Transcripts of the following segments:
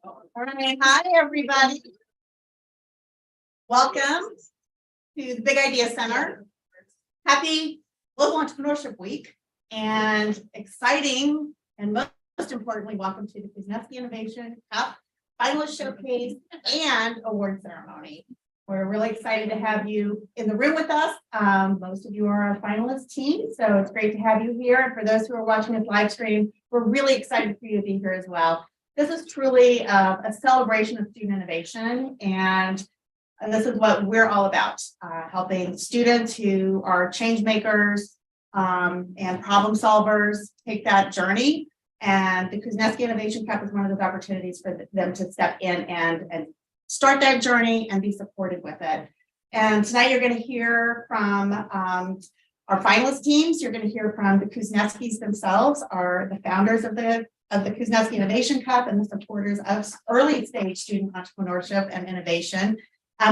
All right. Hi, everybody. Welcome to the Big Idea Center. Happy Global Entrepreneurship Week and exciting, and most importantly, welcome to the Kuzneski Innovation Cup Finalist Showcase and Award Ceremony. We're really excited to have you in the room with us. Most of you are our finalist team, so it's great to have you here. And for those who are watching this live stream, we're really excited for you to be here as well. This is truly a celebration of student innovation, and this is what we're all about, helping students who are change makers and problem solvers take that journey. And the Kuzneski Innovation Cup is one of those opportunities for them to step in and start that journey and be supported with it. And tonight you're going to hear from our finalist teams. You're going to hear from the Kuzneskis themselves, are the founders of the Kuzneski Innovation Cup and the supporters of early stage student entrepreneurship and innovation.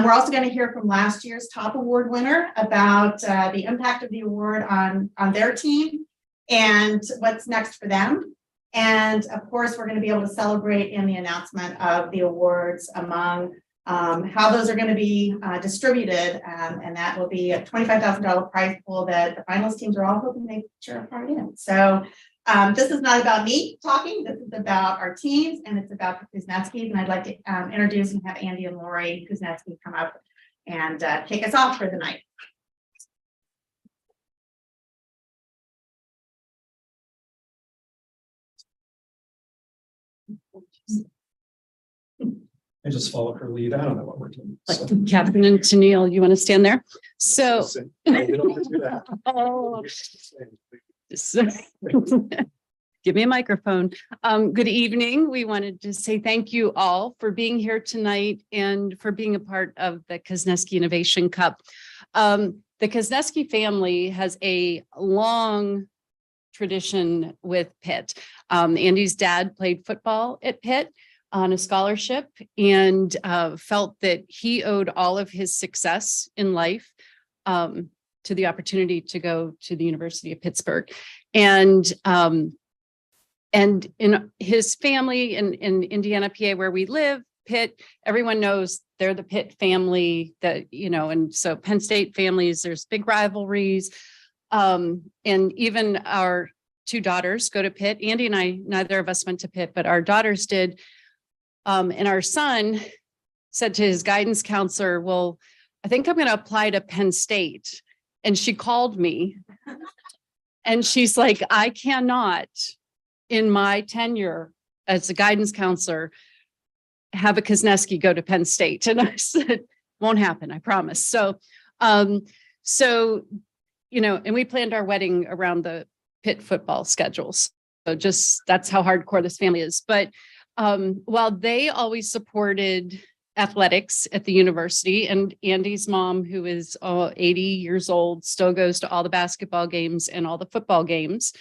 We're also going to hear from last year's top award winner about the impact of the award on their team and what's next for them. And of course, we're going to be able to celebrate in the announcement of the awards among how those are going to be distributed. And that will be a $25,000 prize pool that the finalist teams are all hoping they share a part in. So this is not about me talking. This is about our teams, and it's about the Kuzneskis. And I'd like to introduce and have Andy and Lori Kuzneski come up and kick us off for the night. I just follow her lead. I don't know what we're doing. Like Catherine and Tennille, you want to stand there? So, No, we don't have to do that. oh, give me a microphone. Good evening. We wanted to say thank you all for being here tonight and for being a part of the Kuzneski Innovation Cup. The Kuzneski family has a long tradition with Pitt. Andy's dad played football at Pitt on a scholarship and felt that he owed all of his success in life to the opportunity to go to the University of Pittsburgh. And in his family in Indiana, PA, where we live, Pitt, everyone knows they're the Pitt family that, and so Penn State families, there's big rivalries. And even our two daughters go to Pitt. Andy and I, neither of us went to Pitt, but our daughters did. And our son said to his guidance counselor, well, I think I'm going to apply to Penn State. And she called me and she's like, I cannot in my tenure as a guidance counselor have a Kuzneski go to Penn State. And I said, won't happen, I promise. So, and we planned our wedding around the Pitt football schedules. So just, that's how hardcore this family is. But while they always supported athletics at the university, and Andy's mom, who is 80 years old, still goes to all the basketball games and all the football games,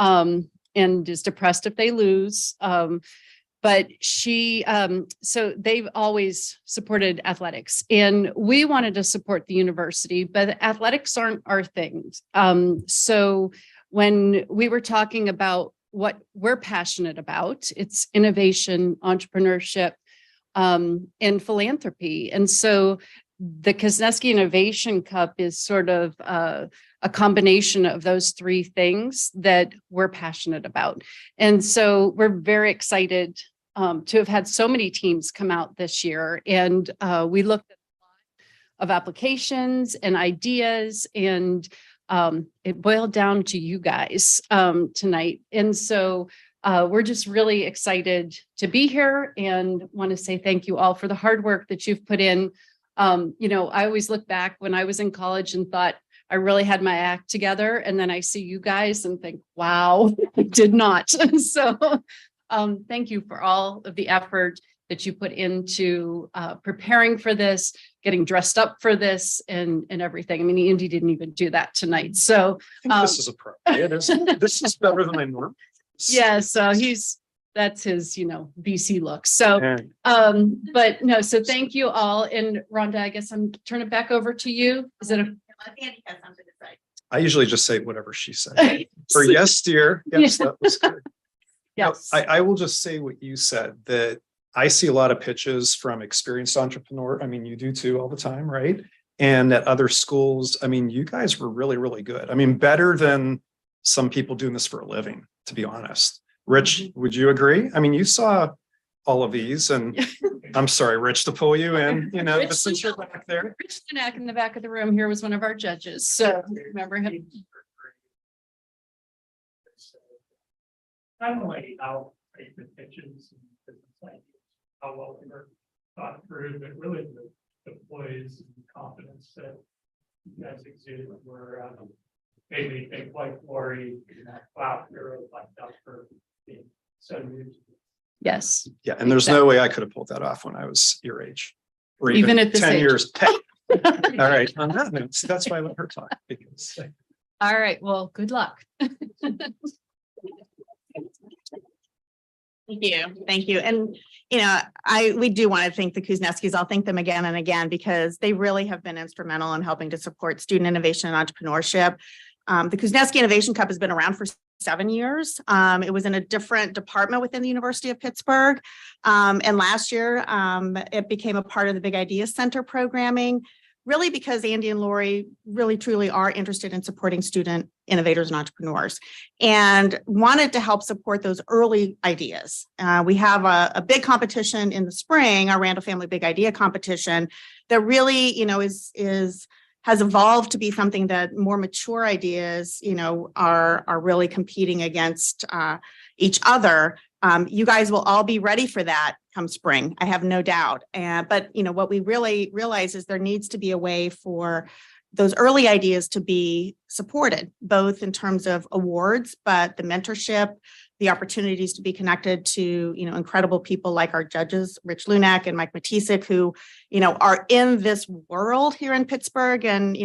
and is depressed if they lose. But so they've always supported athletics, and we wanted to support the university, but athletics aren't our things. So when we were talking about what we're passionate about, it's innovation, entrepreneurship, and philanthropy. And so the Kuzneski Innovation Cup is sort of a combination of those three things that we're passionate about. And so we're very excited to have had so many teams come out this year. And we looked at a lot of applications and ideas, and it boiled down to you guys tonight. And so we're just really excited to be here and want to say thank you all for the hard work that you've put in. I always look back when I was in college and thought I really had my act together. And then I see you guys and think, wow, I did not. So thank you for all of the effort that you put into preparing for this, getting dressed up for this, and everything. I mean, Andy didn't even do that tonight. So I think this is appropriate. This is better than my norm. Yeah, so that's his, BC look. So, but no, so thank you all. And Rhonda, I guess I'm turning it back over to you. Is it Andy has something to say. I usually just say whatever she said. For yes, dear. Yes, that was good. Yes. I will just say what you said, that I see a lot of pitches from experienced entrepreneur. I mean, you do too all the time, right? And at other schools, I mean, you guys were really, really good. I mean, better than some people doing this for a living, to be honest. Rich, would you agree? I mean, you saw all of these, and I'm sorry, Rich, to pull you in, you know, Rich but since you're back there. Rich Lunak in the back of the room here was one of our judges. So remember him? Not only how great the pitches and business ideas, how well they were thought through, but really the poise and confidence that you guys exuded were made me think like Lori, wow, you're really like that for being so new. Yes. Yeah, and there's no way I could have pulled that off when I was your age. Or Even at this 10 age. years. All right, on that note, so that's why I let her talk, because All right. Well, good luck. Thank you. Thank you. And, we do want to thank the Kuzneskis. I'll thank them again and again because they really have been instrumental in helping to support student innovation and entrepreneurship. The Kuzneski Innovation Cup has been around for 7 years. It was in a different department within the University of Pittsburgh. And last year, it became a part of the Big Ideas Center programming, really because Andy and Lori really truly are interested in supporting student innovators and entrepreneurs and wanted to help support those early ideas. We have a big competition in the spring, our Randall Family Big Idea Competition, that really, has evolved to be something that more mature ideas, are really competing against each other. You guys will all be ready for that come spring, I have no doubt. But what we really realize is there needs to be a way for those early ideas to be supported, both in terms of awards, but the mentorship, the opportunities to be connected to, incredible people like our judges, Rich Lunak and Mike Matisik, who, are in this world here in Pittsburgh. And,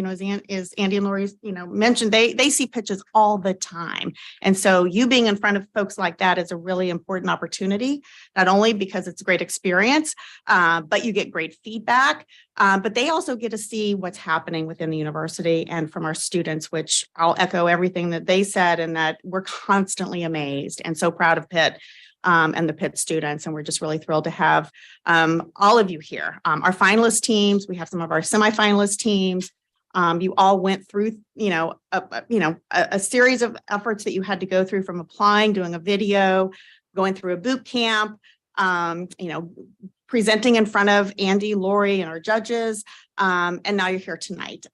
as Andy and Lori, mentioned, they see pitches all the time. And so you being in front of folks like that is a really important opportunity, not only because it's a great experience, but you get great feedback. But they also get to see what's happening within the university and from our students, which I'll echo everything that they said, and that we're constantly amazed and so proud of Pitt and the Pitt students. And we're just really thrilled to have all of you here. Our finalist teams, we have some of our semifinalist teams. You all went through, a series of efforts that you had to go through, from applying, doing a video, going through a boot camp, presenting in front of Andy, Lori, and our judges. And now you're here tonight.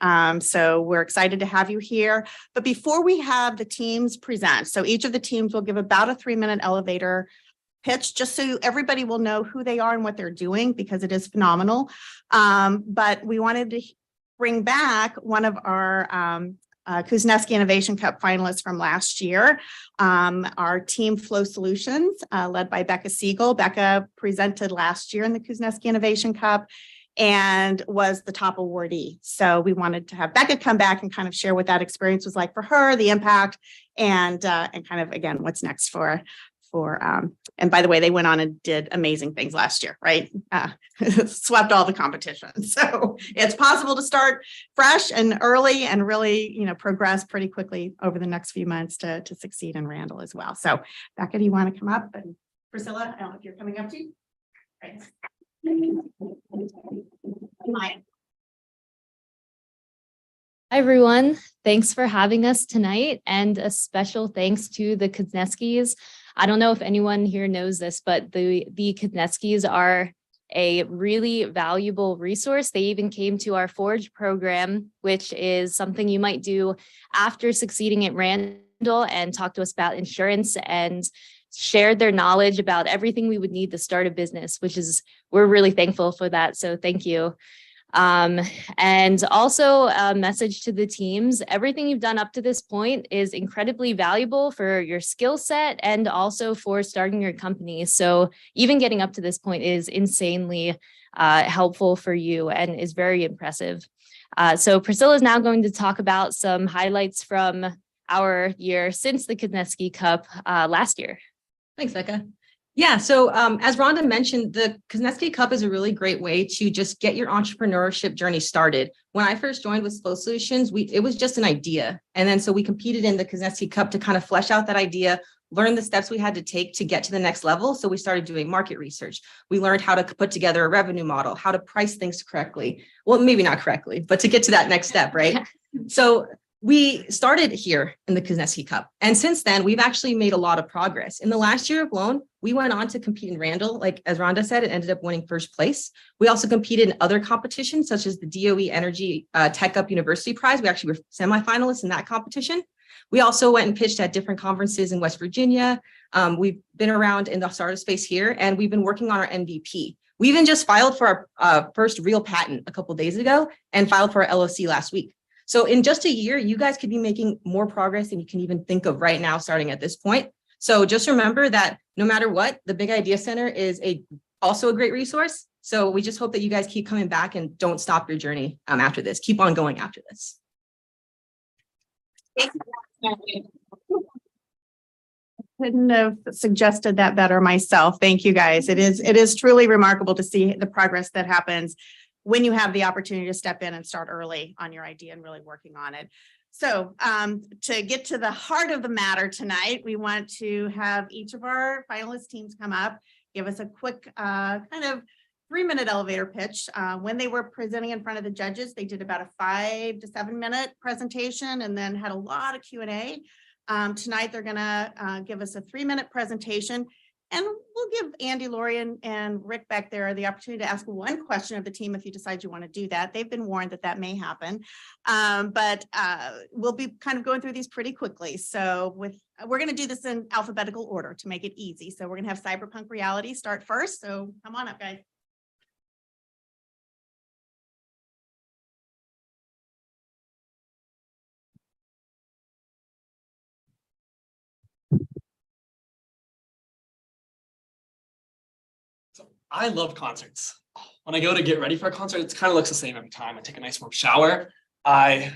So we're excited to have you here. But before we have the teams present, so each of the teams will give about a 3-minute elevator pitch, just so everybody will know who they are and what they're doing, because it is phenomenal. But we wanted to bring back one of our Kuzneski Innovation Cup finalists from last year, our team Flow Solutions, led by Becca Siegel. Becca presented last year in the Kuzneski Innovation Cup and was the top awardee. So we wanted to have Becca come back and kind of share what that experience was like for her, the impact, and kind of, again, what's next for and by the way, they went on and did amazing things last year, right? Swept all the competitions. So it's possible to start fresh and early and really, progress pretty quickly over the next few months to succeed in Randall as well. So Becca, do you want to come up? And Priscilla, I don't know if you're coming up too. Right. Hi. Hi, everyone. Thanks for having us tonight, and a special thanks to the Kuzneskis. I don't know if anyone here knows this, but the Kuzneskis are a really valuable resource. They even came to our Forge program, which is something you might do after succeeding at Randall, and talk to us about insurance, and shared their knowledge about everything we would need to start a business, we're really thankful for that. So thank you. And also a message to the teams: everything you've done up to this point is incredibly valuable for your skill set and also for starting your company. So even getting up to this point is insanely helpful for you and is very impressive. So Priscilla is now going to talk about some highlights from our year since the Kuzneski Cup last year. Thanks, Becca. Yeah, so as Rhonda mentioned, the Kuzneski Cup is a really great way to just get your entrepreneurship journey started. When I first joined with ScOAP Solutions, it was just an idea. And then so we competed in the Kuzneski Cup to kind of flesh out that idea, learn the steps we had to take to get to the next level. So we started doing market research. We learned how to put together a revenue model, how to price things correctly. Well, maybe not correctly, but to get to that next step, right? So we started here in the Kuzneski Cup. And since then, we've actually made a lot of progress. In the last year alone, we went on to compete in Randall. Like as Rhonda said, it ended up winning first place. We also competed in other competitions, such as the DOE Energy Tech Up University Prize. We actually were semifinalists in that competition. We also went and pitched at different conferences in West Virginia. We've been around in the startup space here, and we've been working on our MVP. We even just filed for our first real patent a couple of days ago and filed for our LLC last week. So in just a year, you guys could be making more progress than you can even think of right now, starting at this point. So just remember that no matter what, the Big Idea Center is also a great resource. So we just hope that you guys keep coming back and don't stop your journey after this. Keep on going after this. Couldn't have suggested that better myself. Thank you, guys. It is truly remarkable to see the progress that happens when you have the opportunity to step in and start early on your idea and really working on it. So to get to the heart of the matter tonight, we want to have each of our finalist teams come up, give us a quick kind of 3-minute elevator pitch. When they were presenting in front of the judges, they did about a 5 to 7 minute presentation and then had a lot of Q&A. Tonight, they're gonna give us a 3-minute presentation, and we'll give Andy, Lori, and Rick back there the opportunity to ask one question of the team if you decide you want to do that. They've been warned that that may happen, but we'll be kind of going through these pretty quickly. So we're going to do this in alphabetical order to make it easy. So we're going to have Cyberpunk Reality start first. So come on up, guys. I love concerts. When I go to get ready for a concert, it kind of looks the same every time. I take a nice warm shower. I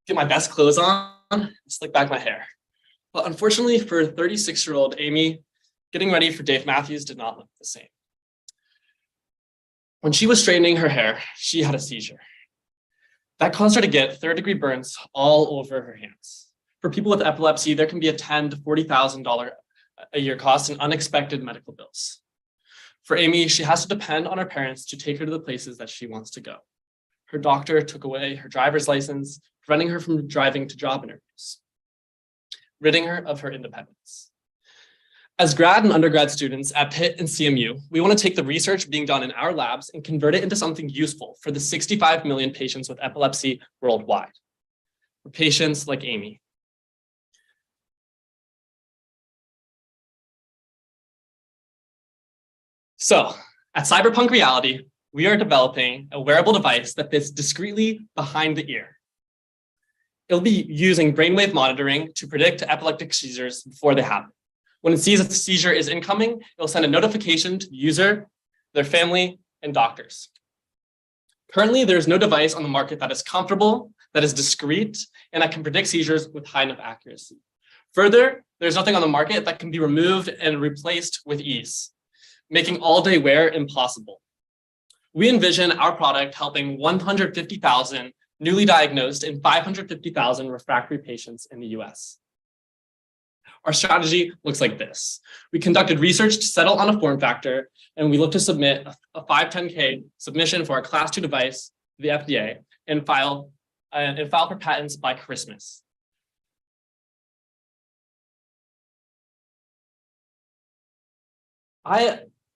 get my best clothes on, slick back my hair. But unfortunately for 36-year-old Amy, getting ready for Dave Matthews did not look the same. When she was straightening her hair, she had a seizure. That caused her to get third-degree burns all over her hands. For people with epilepsy, there can be a $10,000 to $40,000 a year cost in unexpected medical bills. For Amy, she has to depend on her parents to take her to the places that she wants to go. Her doctor took away her driver's license, preventing her from driving to job interviews, ridding her of her independence. As grad and undergrad students at Pitt and CMU, we want to take the research being done in our labs and convert it into something useful for the 65 million patients with epilepsy worldwide. For patients like Amy. So at Cyberpunk Reality, we are developing a wearable device that fits discreetly behind the ear. It'll be using brainwave monitoring to predict epileptic seizures before they happen. When it sees a seizure is incoming, it'll send a notification to the user, their family, and doctors. Currently, there's no device on the market that is comfortable, that is discreet, and that can predict seizures with high enough accuracy. Further, there's nothing on the market that can be removed and replaced with ease, making all-day wear impossible. We envision our product helping 150,000 newly diagnosed and 550,000 refractory patients in the US. Our strategy looks like this. We conducted research to settle on a form factor, and we look to submit a 510K submission for our Class 2 device to the FDA and file for patents by Christmas.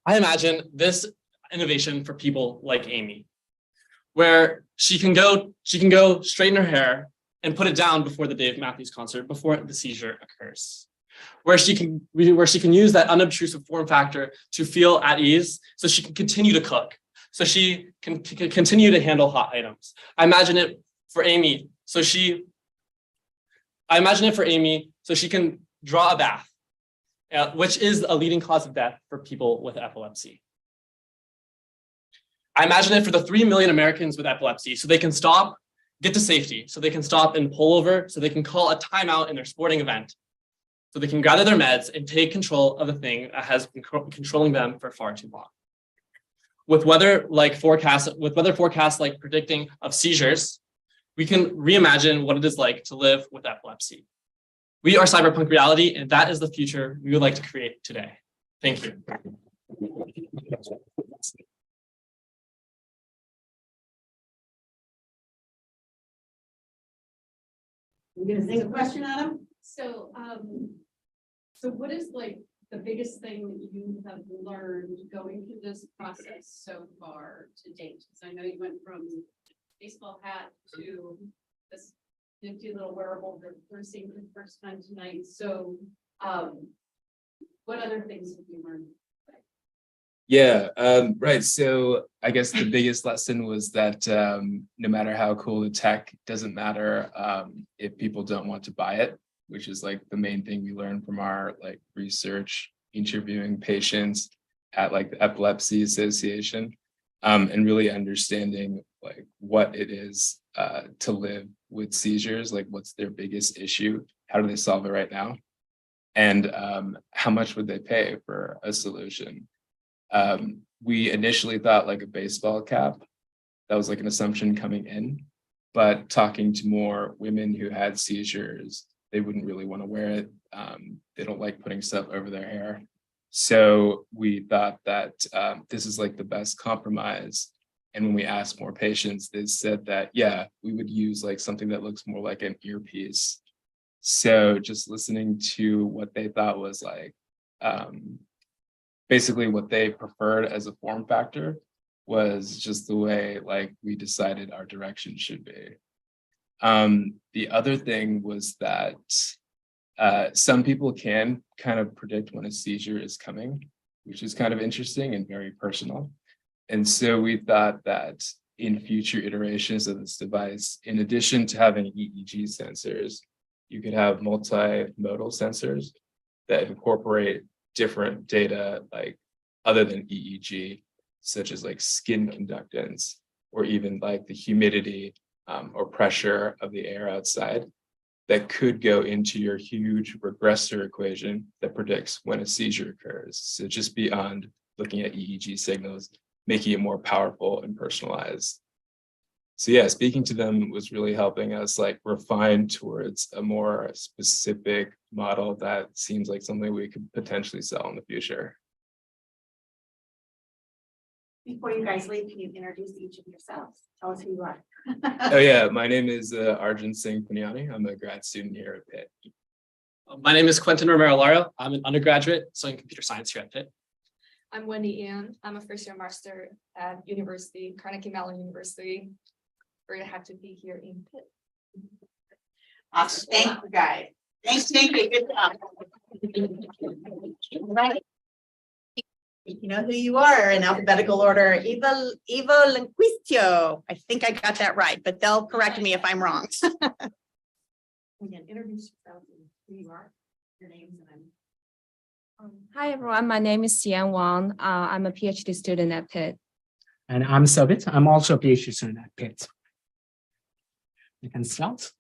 I imagine this innovation for people like Amy, where she can go straighten her hair and put it down before the Dave Matthews concert, before the seizure occurs, where she can use that unobtrusive form factor to feel at ease, so she can continue to cook, so she can continue to handle hot items. I imagine it for Amy, so she can draw a bath, which is a leading cause of death for people with epilepsy. I imagine it for the 3 million Americans with epilepsy, so they can stop, get to safety, so they can stop and pull over, so they can call a timeout in their sporting event. so they can gather their meds and take control of the thing that has been controlling them for far too long. With weather forecasts like predicting of seizures, we can reimagine what it is like to live with epilepsy. We are Cyberpunk Reality, and that is the future we would like to create today. Thank you. You gonna sing a question, Adam? So, what is like the biggest thing that you have learned going through this process so far to date? Because I know you went from baseball hat to this nifty little wearable that we're seeing for the first time tonight. So, what other things have you learned? Yeah, right. So I guess the biggest lesson was that no matter how cool the tech, doesn't matter if people don't want to buy it, which is like the main thing we learned from our like research, interviewing patients at like the Epilepsy Association, and really understanding like what it is to live with seizures, like what's their biggest issue, how do they solve it right now, and how much would they pay for a solution. We initially thought like a baseball cap. That was like an assumption coming in, but talking to more women who had seizures, they wouldn't really want to wear it. They don't like putting stuff over their hair. So we thought that this is like the best compromise. And when we asked more patients, they said that, yeah, we would use like something that looks more like an earpiece. So just listening to what they thought was like, basically what they preferred as a form factor was just the way like we decided our direction should be. The other thing was that some people can kind of predict when a seizure is coming, which is kind of interesting and very personal. And so we thought that in future iterations of this device, in addition to having EEG sensors, you could have multimodal sensors that incorporate different data, like other than EEG, such as like skin conductance, or even like the humidity or pressure of the air outside, that could go into your huge regressor equation that predicts when a seizure occurs. So just beyond looking at EEG signals, making it more powerful and personalized. So yeah, speaking to them was really helping us like refine towards a more specific model that seems like something we could potentially sell in the future. Before you guys leave, can you introduce each of yourselves? Tell us who you are. Oh yeah, my name is Arjun Singh Punyani. I'm a grad student here at Pitt. My name is Quentin Romero-Laro. I'm an undergraduate studying computer science here at Pitt. I'm Wendy Ann. I'm a first-year master at Carnegie Mellon University. Very happy to be here in Pitt. Awesome. Thank you, guys. Thank you. Good job. Right. You know who you are in alphabetical order. evoLinquisitio. I think I got that right, but they'll correct me if I'm wrong. Again, introduce yourself and who you are, your names, and Hi, everyone. My name is Xian Wang. I'm a PhD student at Pitt. And I'm Sabit. I'm also a PhD student at Pitt. You can start.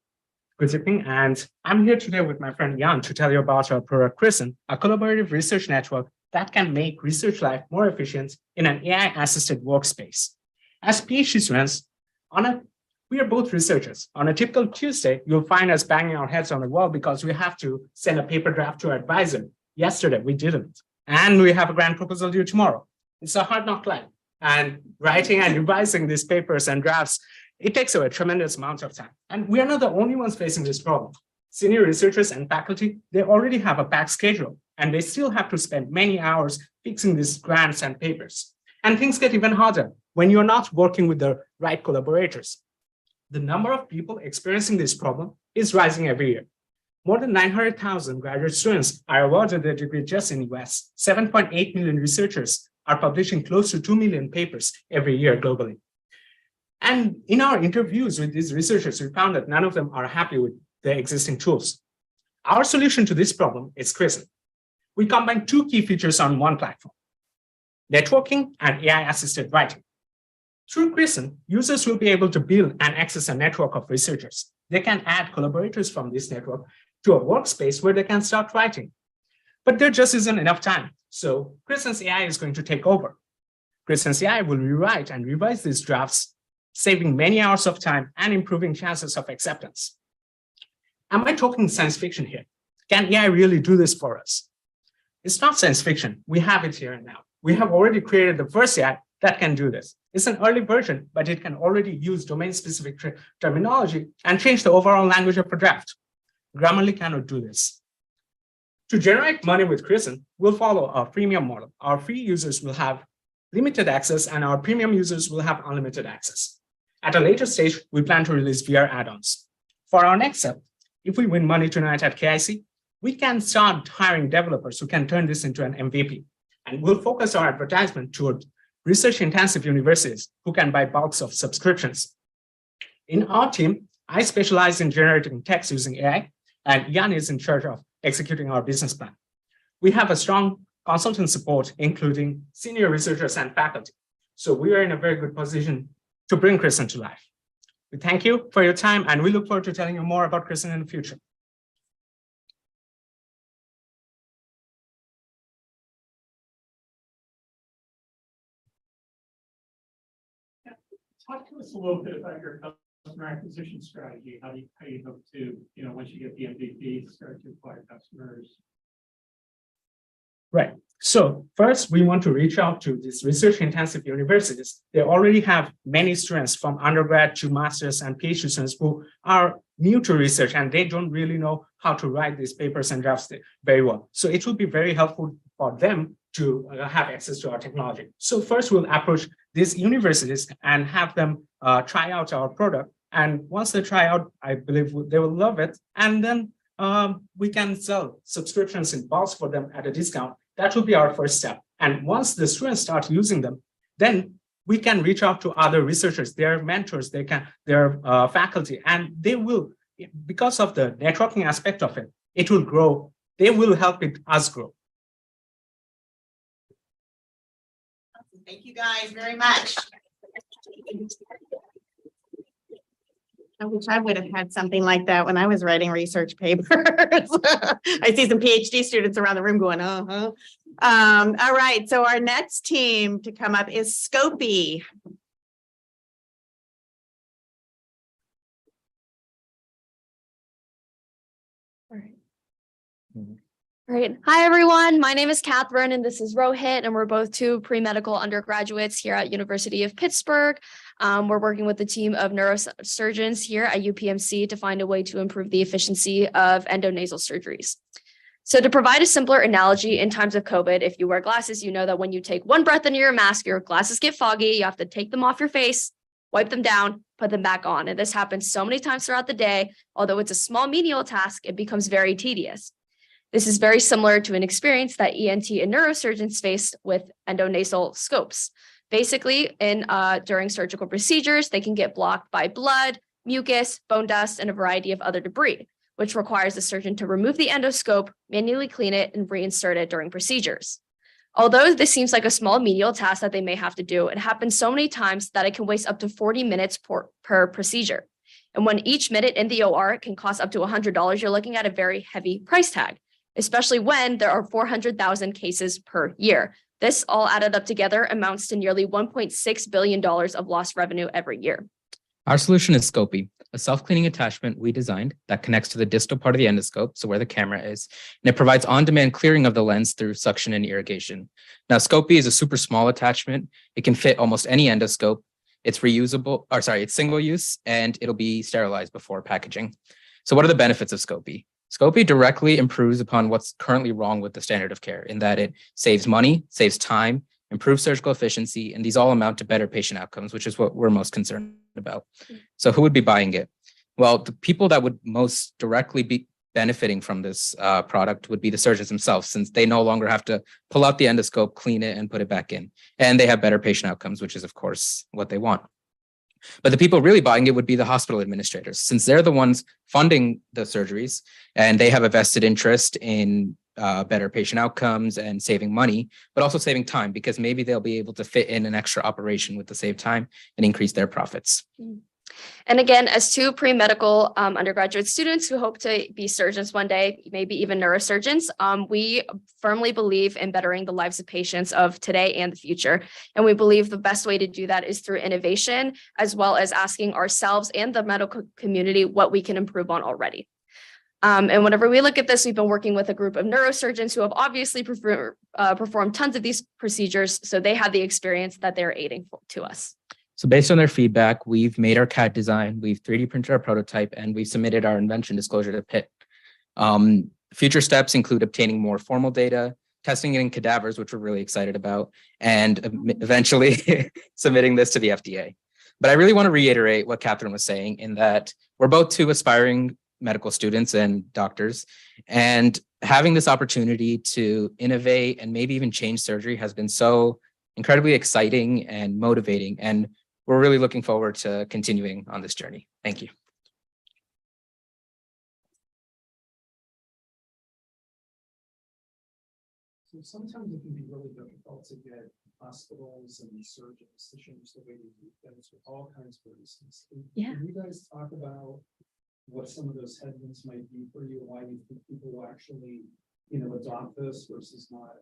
Good evening, and I'm here today with my friend Jan to tell you about our product Kristen, a collaborative research network that can make research life more efficient in an AI-assisted workspace. As PhD students, we are both researchers. On a typical Tuesday, you'll find us banging our heads on the wall because we have to send a paper draft to our advisor. Yesterday, we didn't. And we have a grant proposal due tomorrow. It's a hard knock life. And writing and revising these papers and drafts, it takes away a tremendous amount of time. And we are not the only ones facing this problem. Senior researchers and faculty, they already have a packed schedule, and they still have to spend many hours fixing these grants and papers. And things get even harder when you're not working with the right collaborators. The number of people experiencing this problem is rising every year. More than 900,000 graduate students are awarded their degree just in the US. 7.8 million researchers are publishing close to 2 million papers every year globally. And in our interviews with these researchers, we found that none of them are happy with the existing tools. Our solution to this problem is Kristen. We combine two key features on one platform: networking and AI-assisted writing. Through Kristen, users will be able to build and access a network of researchers. They can add collaborators from this network to a workspace where they can start writing. But there just isn't enough time. So Kristen's AI is going to take over. Kristen's AI will rewrite and revise these drafts, saving many hours of time and improving chances of acceptance. Am I talking science fiction here? Can AI really do this for us? It's not science fiction. We have it here and now. We have already created the first AI that can do this. It's an early version, but it can already use domain-specific terminology and change the overall language of a draft. Grammarly cannot do this. To generate money with Kristen, we'll follow our freemium model. Our free users will have limited access and our premium users will have unlimited access. At a later stage, we plan to release VR add-ons. For our next step, if we win money tonight at KIC, we can start hiring developers who can turn this into an MVP. And we'll focus our advertisement toward research-intensive universities who can buy bulks of subscriptions. In our team, I specialize in generating text using AI, and Jan is in charge of executing our business plan. We have a strong consultant support, including senior researchers and faculty. So we are in a very good position to bring Kristen to life. We thank you for your time, and we look forward to telling you more about Kristen in the future. Talk to us a little bit about your customer acquisition strategy. How do you hope to, once you get the MVP, start to acquire customers? Right. So first, we want to reach out to these research-intensive universities. They already have many students from undergrad to master's and PhD students who are new to research, and they don't really know how to write these papers and drafts very well. So it will be very helpful for them to have access to our technology. So first, we'll approach these universities and have them try out our product. And once they try out, I believe they will love it. And then we can sell subscriptions in bulk for them at a discount. That will be our first step. And once the students start using them, then we can reach out to other researchers, their mentors, their faculty, and they will, because of the networking aspect of it, it will grow. They will help us grow. Thank you guys very much. I wish I would have had something like that when I was writing research papers. I see some PhD students around the room going, uh-huh. All right, so our next team to come up is ScOAP-E. Great. Hi, everyone. My name is Catherine, and this is Rohit, and we're both two pre-medical undergraduates here at University of Pittsburgh. We're working with a team of neurosurgeons here at UPMC to find a way to improve the efficiency of endonasal surgeries. So to provide a simpler analogy, in times of COVID, if you wear glasses, you know that when you take one breath into your mask, your glasses get foggy. You have to take them off your face, wipe them down, put them back on. And this happens so many times throughout the day. Although it's a small menial task, it becomes very tedious. This is very similar to an experience that ENT and neurosurgeons face with endonasal scopes. Basically, during surgical procedures, they can get blocked by blood, mucus, bone dust, and a variety of other debris, which requires the surgeon to remove the endoscope, manually clean it, and reinsert it during procedures. Although this seems like a small menial task that they may have to do, it happens so many times that it can waste up to 40 minutes per procedure. And when each minute in the OR can cost up to $100, you're looking at a very heavy price tag, especially when there are 400,000 cases per year. This all added up together amounts to nearly $1.6 billion of lost revenue every year. Our solution is ScOAP-E, a self-cleaning attachment we designed that connects to the distal part of the endoscope, so where the camera is, and it provides on-demand clearing of the lens through suction and irrigation. Now, ScOAP-E is a super small attachment. It can fit almost any endoscope. It's it's single use, and it'll be sterilized before packaging. So what are the benefits of ScOAP-E? ScOAP-E directly improves upon what's currently wrong with the standard of care in that it saves money, saves time, improves surgical efficiency, and these all amount to better patient outcomes, which is what we're most concerned about. So who would be buying it? Well, the people that would most directly be benefiting from this product would be the surgeons themselves, since they no longer have to pull out the endoscope, clean it, and put it back in. And they have better patient outcomes, which is, of course, what they want. But the people really buying it would be the hospital administrators, since they're the ones funding the surgeries and they have a vested interest in better patient outcomes and saving money, but also saving time, because maybe they'll be able to fit in an extra operation with the saved time and increase their profits. And again, as two pre-medical undergraduate students who hope to be surgeons one day, maybe even neurosurgeons, we firmly believe in bettering the lives of patients of today and the future. And we believe the best way to do that is through innovation, as well as asking ourselves and the medical community what we can improve on already. And whenever we look at this, we've been working with a group of neurosurgeons who have obviously performed tons of these procedures, so they have the experience that they're aiding to us. So based on their feedback, we've made our CAD design, we've 3D printed our prototype, and we've submitted our invention disclosure to Pitt. Future steps include obtaining more formal data, testing it in cadavers, which we're really excited about, and eventually submitting this to the FDA. But I really want to reiterate what Catherine was saying in that we're both two aspiring medical students and doctors, and having this opportunity to innovate and maybe even change surgery has been so incredibly exciting and motivating. And we're really looking forward to continuing on this journey. Thank you. So sometimes it can be really difficult to get hospitals and surgeons to change the way they do things for all kinds of reasons. Yeah. Can you guys talk about what some of those headwinds might be for you? Why you think people will actually, adopt this versus not,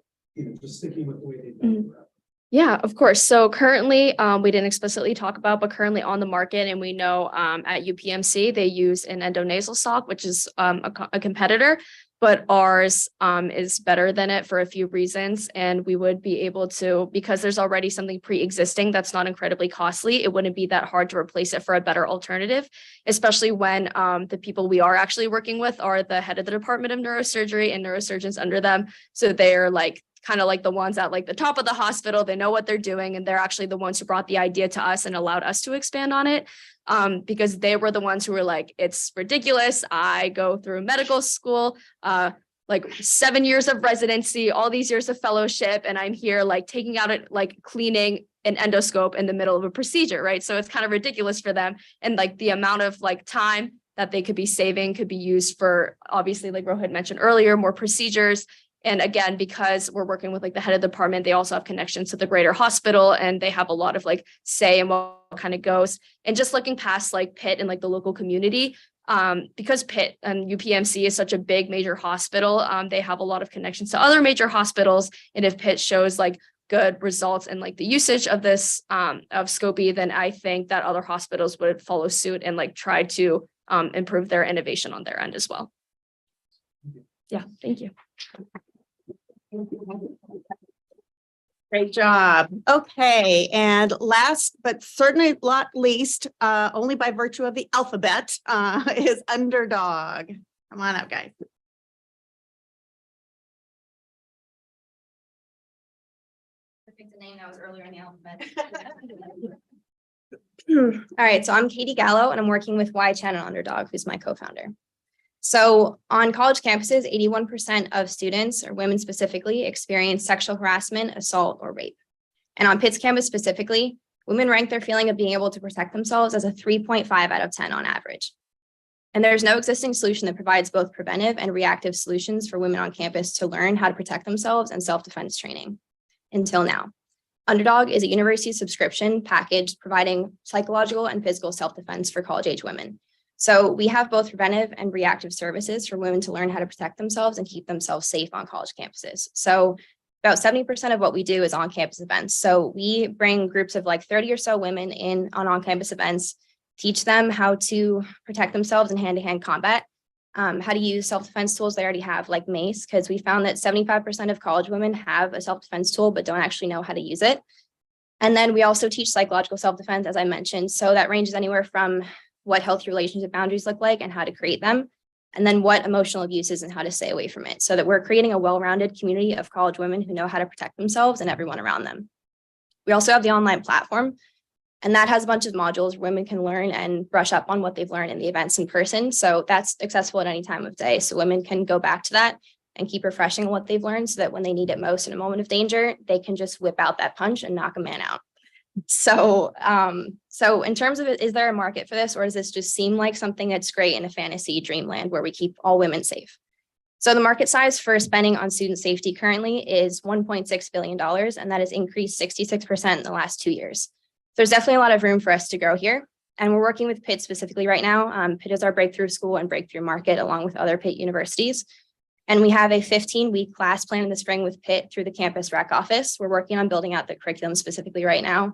just sticking with the way they've done it forever? Yeah, of course. So currently, we didn't explicitly talk about, but currently on the market, and we know at UPMC, they use an endonasal sock, which is a competitor, but ours is better than it for a few reasons. And we would be able to, because there's already something pre-existing that's not incredibly costly, it wouldn't be that hard to replace it for a better alternative, especially when the people we are actually working with are the head of the Department of Neurosurgery and neurosurgeons under them. So they're kind of like the ones at the top of the hospital. They know what they're doing, and they're actually the ones who brought the idea to us and allowed us to expand on it, because they were the ones who were like, it's ridiculous. I go through medical school, 7 years of residency, all these years of fellowship, and I'm here taking out it, cleaning an endoscope in the middle of a procedure, right? So it's kind of ridiculous for them. And the amount of time that they could be saving could be used for, obviously, like Rohit mentioned earlier, more procedures. And again, because we're working with the head of the department, they also have connections to the greater hospital, and they have a lot of say in what kind of goes. And just looking past Pitt and the local community, because Pitt and UPMC is such a big major hospital, they have a lot of connections to other major hospitals. And if Pitt shows good results in the usage of this of ScOAP-E, then I think that other hospitals would follow suit and try to improve their innovation on their end as well. Yeah, thank you. Great job. Okay, and last but certainly not least, only by virtue of the alphabet, is Underdog. Come on up, guys. I picked a name that was earlier in the alphabet. All right, so I'm Katie Gallo, and I'm working with Y-Chan and Underdog, who's my co-founder. So on college campuses, 81% of students, or women specifically, experience sexual harassment, assault, or rape. And on Pitt's campus specifically, women rank their feeling of being able to protect themselves as a 3.5 out of 10 on average. And there's no existing solution that provides both preventive and reactive solutions for women on campus to learn how to protect themselves and self-defense training until now. Underdog is a university subscription package providing psychological and physical self-defense for college-age women. So we have both preventive and reactive services for women to learn how to protect themselves and keep themselves safe on college campuses. So about 70% of what we do is on-campus events. So we bring groups of 30 or so women in on on-campus events, teach them how to protect themselves in hand-to-hand combat, how to use self-defense tools they already have, like mace, because we found that 75% of college women have a self-defense tool but don't actually know how to use it. And then we also teach psychological self-defense, as I mentioned. So that ranges anywhere from what healthy relationship boundaries look like and how to create them, and then what emotional abuse is and how to stay away from it, so that we're creating a well-rounded community of college women who know how to protect themselves and everyone around them. We also have the online platform, and that has a bunch of modules where women can learn and brush up on what they've learned in the events in person. So that's accessible at any time of day. So women can go back to that and keep refreshing what they've learned, so that when they need it most in a moment of danger, they can just whip out that punch and knock a man out. So in terms of it, is there a market for this, or does this just seem like something that's great in a fantasy dreamland where we keep all women safe? So the market size for spending on student safety currently is $1.6 billion, and that has increased 66% in the last 2 years. There's definitely a lot of room for us to grow here. And we're working with Pitt specifically right now. Pitt is our breakthrough school and breakthrough market along with other Pitt universities. And we have a 15-week class plan in the spring with Pitt through the campus rec office. We're working on building out the curriculum specifically right now.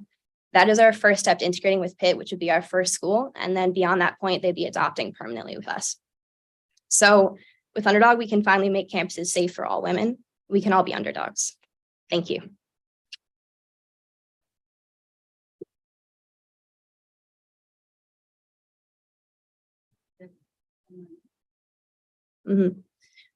That is our first step to integrating with Pitt, which would be our first school. And then beyond that point, they'd be adopting permanently with us. So with Underdog, we can finally make campuses safe for all women. We can all be underdogs. Thank you.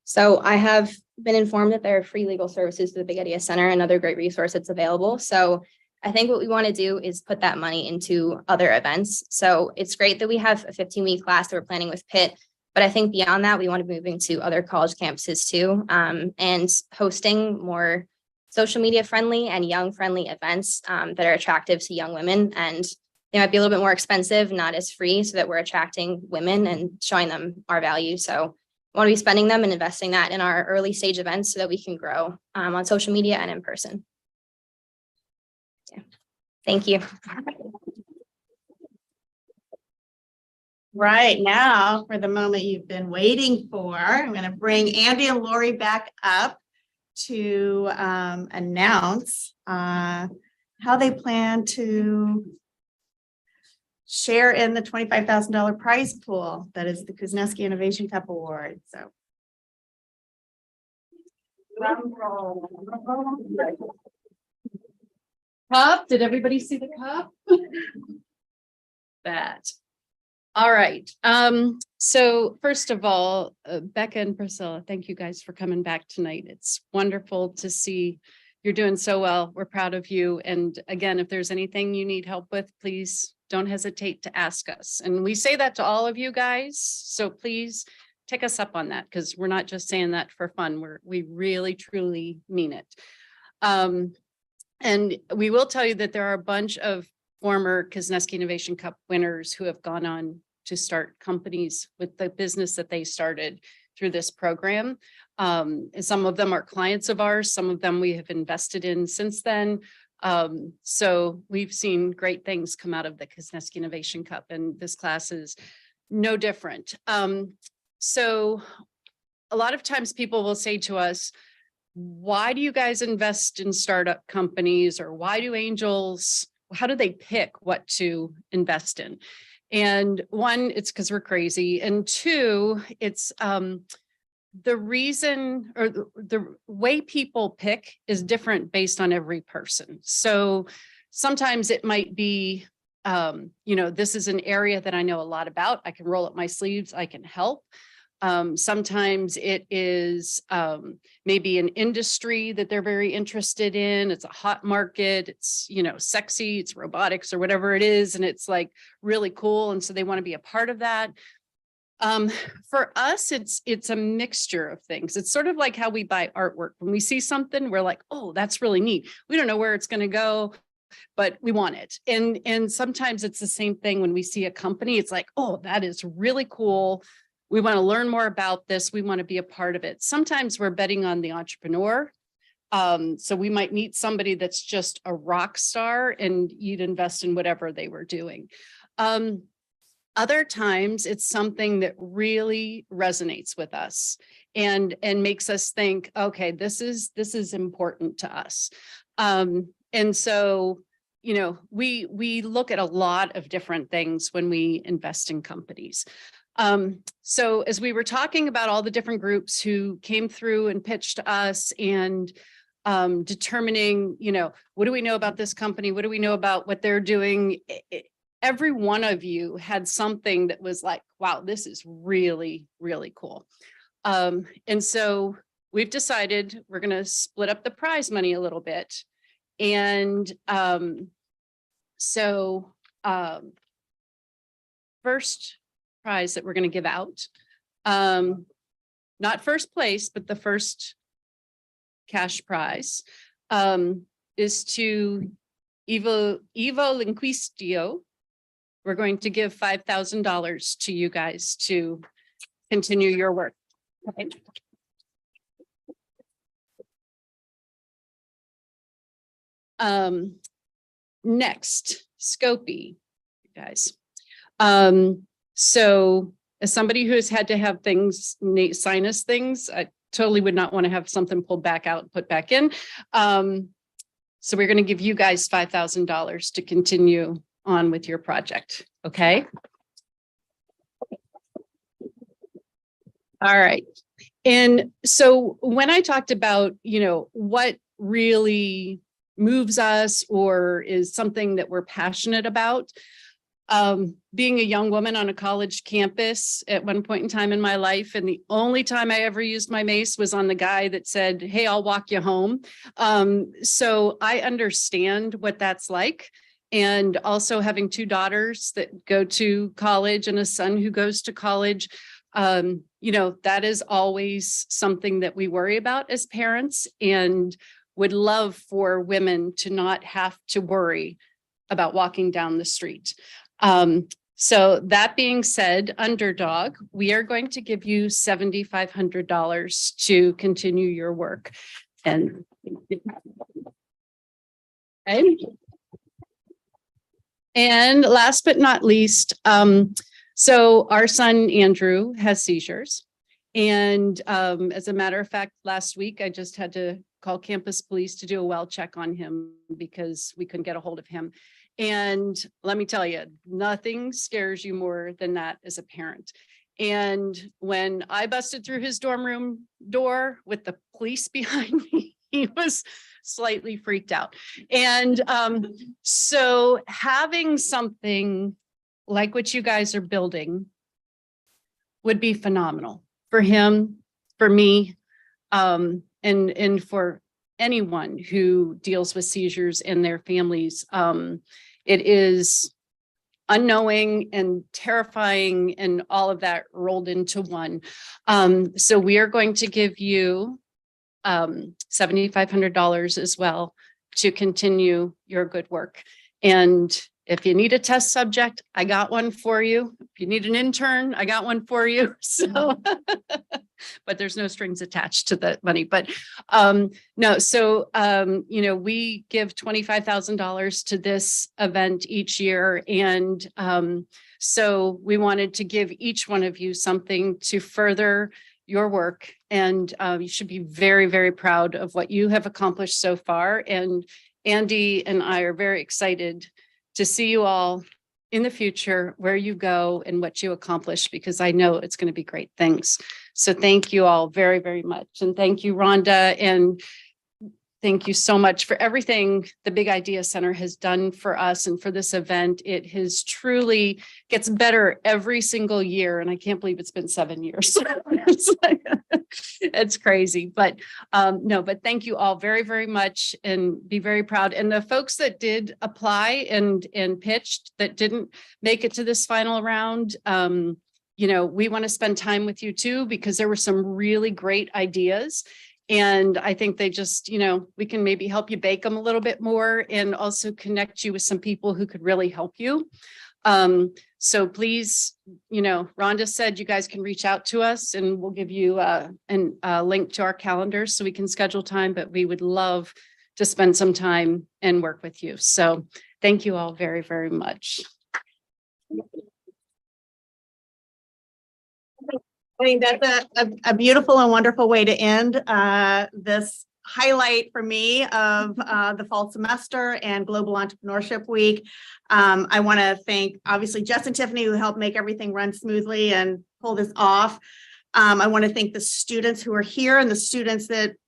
So I have been informed that there are free legal services to the Big Idea Center, another great resource that's available. So I think what we want to do is put that money into other events. So it's great that we have a 15-week class that we're planning with Pitt, but I think beyond that, we want to be moving to other college campuses too, and hosting more social media friendly and young friendly events that are attractive to young women. And they might be a little bit more expensive, not as free, so that we're attracting women and showing them our value. So I want to be spending them and investing that in our early stage events so that we can grow on social media and in person. Yeah. Thank you. Right now, for the moment you've been waiting for, I'm going to bring Andy and Lori back up to announce how they plan to share in the $25,000 prize pool that is the Kuzneski Innovation Cup Award. So. Cup, did everybody see the cup? That. All right. So first of all, Becca and Priscilla, thank you guys for coming back tonight. It's wonderful to see you're doing so well. We're proud of you. And again, if there's anything you need help with, please don't hesitate to ask us. And we say that to all of you guys. So please take us up on that, because we're not just saying that for fun. We really, truly mean it. And we will tell you that there are a bunch of former Kuzneski Innovation Cup winners who have gone on to start companies with the business that they started through this program. Some of them are clients of ours. Some of them we have invested in since then. So we've seen great things come out of the Kuzneski Innovation Cup, and this class is no different. So a lot of times people will say to us, why do you guys invest in startup companies, or why do angels, how do they pick what to invest in? And one, it's because we're crazy. And two, it's the reason, or the way people pick is different based on every person. So sometimes it might be, this is an area that I know a lot about. I can roll up my sleeves, I can help. Sometimes it is maybe an industry that they're very interested in. It's a hot market. It's, sexy, it's robotics or whatever it is. And it's like really cool. And so they want to be a part of that. For us, it's a mixture of things. It's sort of like how we buy artwork. When we see something, we're like, oh, that's really neat. We don't know where it's going to go, but we want it. And sometimes it's the same thing when we see a company. It's like, oh, that is really cool. We want to learn more about this. We want to be a part of it. Sometimes we're betting on the entrepreneur. So we might meet somebody that's just a rock star and you'd invest in whatever they were doing. Other times it's something that really resonates with us and makes us think, okay, this is important to us. And so, we look at a lot of different things when we invest in companies. So as we were talking about all the different groups who came through and pitched to us and determining, what do we know about this company? What do we know about what they're doing? Every one of you had something that was like, wow, this is really, really cool. And so we've decided we're going to split up the prize money a little bit. And first prize that we're going to give out, not first place, but the first cash prize is to evoLinquisitio. We're going to give $5,000 to you guys to continue your work. Okay. Next, ScOAP-E, you guys. So as somebody who has had to have things, sinus things, I totally would not want to have something pulled back out and put back in. So we're going to give you guys $5,000 to continue on with your project. Okay. All right. And so when I talked about, what really moves us or is something that we're passionate about, being a young woman on a college campus at one point in time in my life, and the only time I ever used my mace was on the guy that said, "Hey, I'll walk you home." So I understand what that's like. And also having two daughters that go to college and a son who goes to college, that is always something that we worry about as parents, and would love for women to not have to worry about walking down the street. So that being said, Underdog, we are going to give you $7,500 to continue your work. And last but not least, so our son, Andrew, has seizures. And as a matter of fact, last week, I just had to call campus police to do a well check on him because we couldn't get a hold of him. And let me tell you, nothing scares you more than that as a parent. And when I busted through his dorm room door with the police behind me, he was slightly freaked out. And so having something like what you guys are building would be phenomenal for him, for me, and for anyone who deals with seizures and their families. It is unknowing and terrifying and all of that rolled into one. So we are going to give you $7,500 as well to continue your good work. And if you need a test subject, I got one for you. If you need an intern, I got one for you. So, but there's no strings attached to the money. But no, so, we give $25,000 to this event each year. And so we wanted to give each one of you something to further your work. And you should be very, very proud of what you have accomplished so far. And Andy and I are very excited to see you all in the future, where you go and what you accomplish, because I know it's going to be great things. So thank you all very, very much. And thank you, Rhonda. And thank you so much for everything the Big Idea Center has done for us and for this event. It has truly gets better every single year. And I can't believe it's been 7 years. It's crazy, but no, but thank you all very, very much, and be very proud. And the folks that did apply and pitched that didn't make it to this final round, we want to spend time with you too, because there were some really great ideas. And I think they just, we can maybe help you bake them a little bit more, and also connect you with some people who could really help you. So please, Rhonda said you guys can reach out to us, and we'll give you a link to our calendars so we can schedule time, but we would love to spend some time and work with you. So thank you all very, very much. I think that's a beautiful and wonderful way to end this highlight for me of the fall semester and Global Entrepreneurship Week. I want to thank, obviously, Jess and Tiffany, who helped make everything run smoothly and pull this off. I want to thank the students who are here, and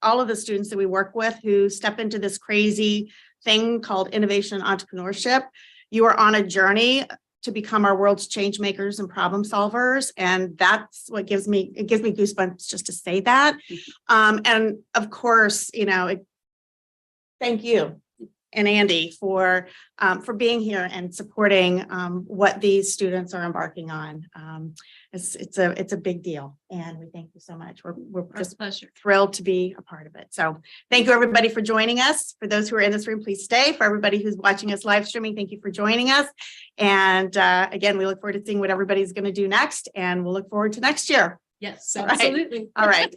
all of the students that we work with who step into this crazy thing called innovation and entrepreneurship. You are on a journey to become our world's change makers and problem solvers. And that's what gives me goosebumps just to say that. And of course, thank you and Andy for being here and supporting what these students are embarking on. It's a big deal, and we thank you so much. We're just thrilled to be a part of it. So thank you, everybody, for joining us. For those who are in this room, please stay. For everybody who's watching us live streaming, thank you for joining us. And again, we look forward to seeing what everybody's going to do next, and we'll look forward to next year. Yes, absolutely. All right.